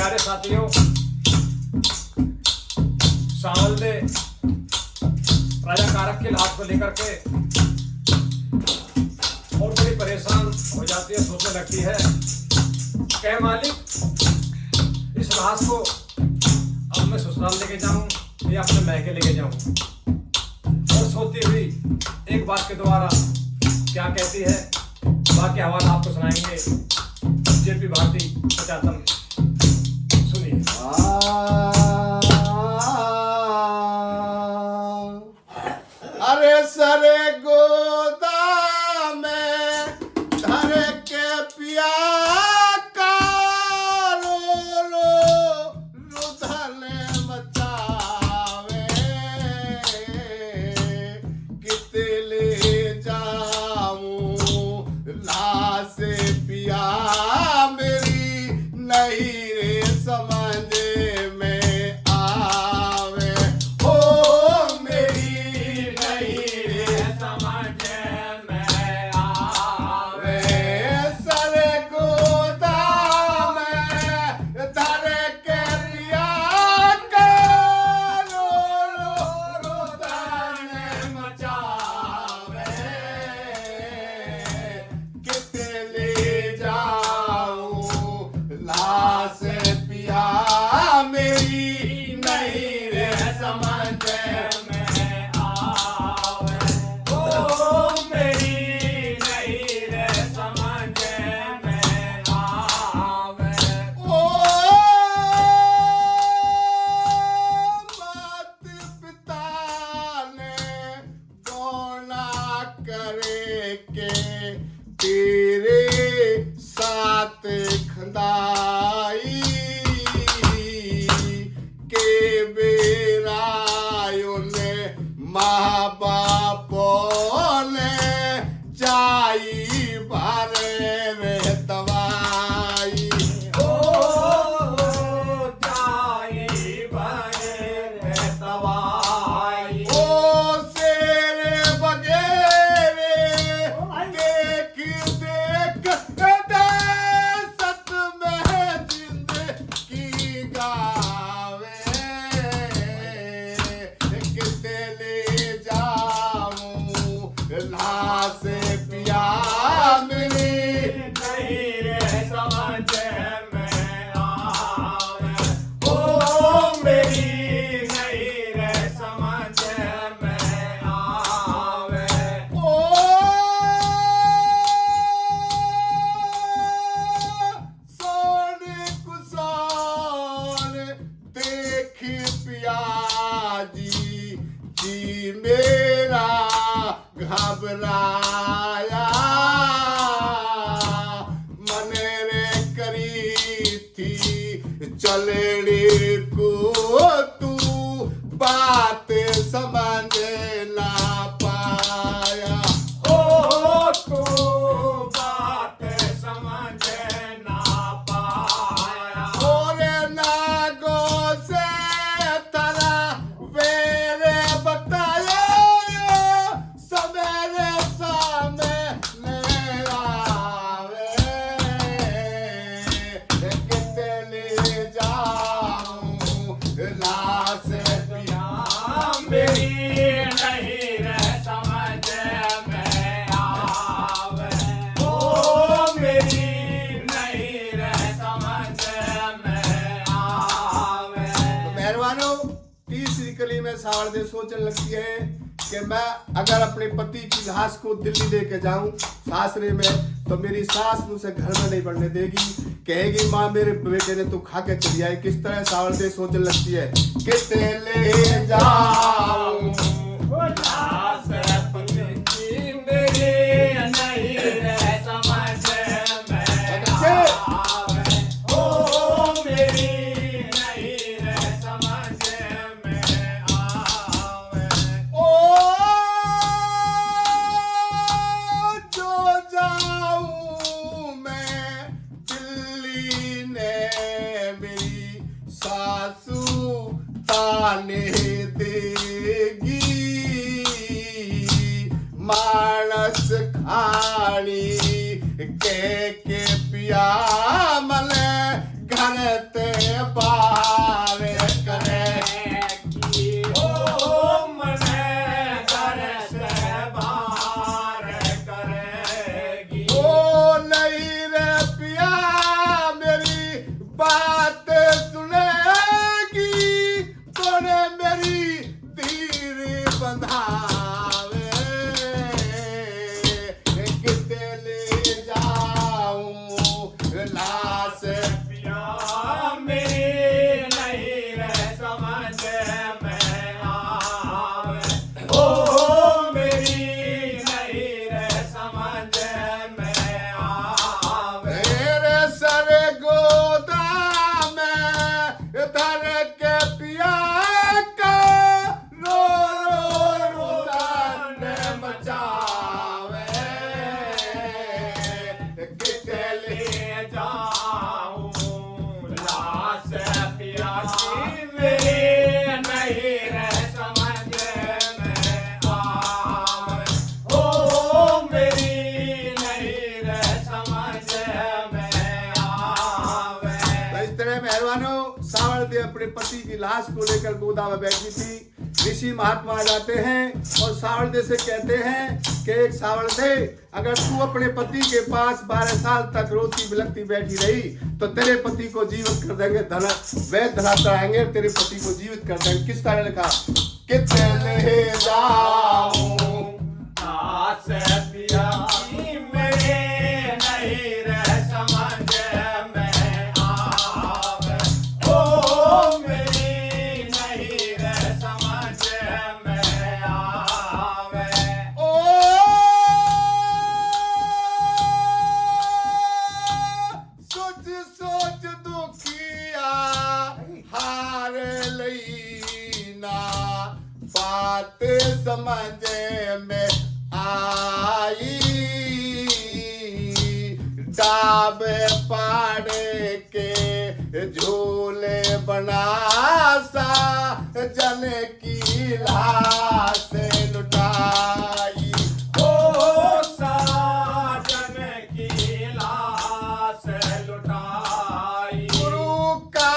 प्यारे साथियों, सावल दे राजा कारक के हाथ को लेकर के और बड़ी परेशान हो जाती है, सोचने लगती है कह मालिक इस राज को अब मैं ससुराल लेके जाऊं या अपने मैके लेके जाऊं। और सोती हुई एक बात के द्वारा क्या कहती है, बाकी हवाला आपको सुनाएंगे जेपी भारती पचातम। सुनिए। अरे सरे गोदा में धर के पिया का रो रो रुदन मचावे, किते ले जाऊं लाश पिया मेरी नहीं रे समझ में आवे। हो मेरी नहीं रे समझ में आवे। सर गोदा में धर के पिया का रो रो रुदन मचावे, किते ले जाऊं लाश पिया मेरी नहीं रे समझ में आवे। ओ मेरी नहीं रे समझ में आवे। ओ मात पिता ने दोना करे के तेरे साथ खंदाई, के बेरायो ने माँ बापों ने जाई भरे रे तवाई। ओ जाई भरे रे तवाई। ओ शेरे बगेरे देख देख सत में जिंदगी गावे, किते ले जाऊं लाश पिया मेरी नहीं रे समझ में आवे। ओ मेरी नहीं रे समझ में आवे। ओ सोने कुसार देख पिया जी मेरा घबराया, मन रे करी थी चलने को तू बात समझ ना पाया। ओ तू बात समझ ना पाया। और नागो से तरा वेरे बताया, सवेरे सामने आवे, किते ले जाऊं लाश पिया मेरी नहीं रे समझ में आवे। ओ मेरी नहीं रे समझ में आवे। मेहरबानों, तीसरी कली में सावरदे सोचने लगती है कि मैं अगर अपने पति की लाश को दिल्ली लेके जाऊं सासरे में, तो मेरी सास मुझसे घर में नहीं बढ़ने देगी, कहेगी माँ मेरे बेटे ने तो खा के चली आई। किस तरह सावरदे सोचने लगती है, किते ले जाऊं लाश पति मेरी नहीं रे समझ में आवे। ओ मेरी नहीं रे समझ में आवे। ओ जो जाऊं मैं दिल्ली ने मेरी सासू ताने देगी, मानस खानी के पिया मले घर ते बात सुनेगी तोने मेरी धीर बंधावे किते ले जाऊं लाश पिया मेरी नहीं रह समझ में आवे, ओ मेरी नहीं रह समझ में आवे। मेरे सर गोदा में धर के पिया का रो रो रुदन मचावे किते ले जाऊं लाश पिया की मेरी नहीं रह समझ में आवे, ओ मेरी नहीं रह समझ में आवे। तो इस तरह मेहरबानों सावड़ देव अपने पति की लाश को लेकर गोदा में बैठी थी। ऋषि महात्मा आ जाते हैं और सावड़ देव से कहते हैं कि एक सावड़ देव, अगर तू अपने पति के पास 12 साल तक रोती बिलखती बैठी रही तो तेरे पति को जीवित कर देंगे, वैध धरा चढ़ाएंगे, तेरे पति को जीवित कर देंगे। किस तरह लिखा, कितने ले जाऊं लाश पिया की मेरी नहीं रह समझ में आवे, ओ मेरी नहीं रह समझ में आवे। ओ सोच सोच दुखिया हार लईना बात समझ में आई डाब पाड़े के झूले बनासा जन की लाश लुटाई ओ साजन की लाश लुटाई, गुरु का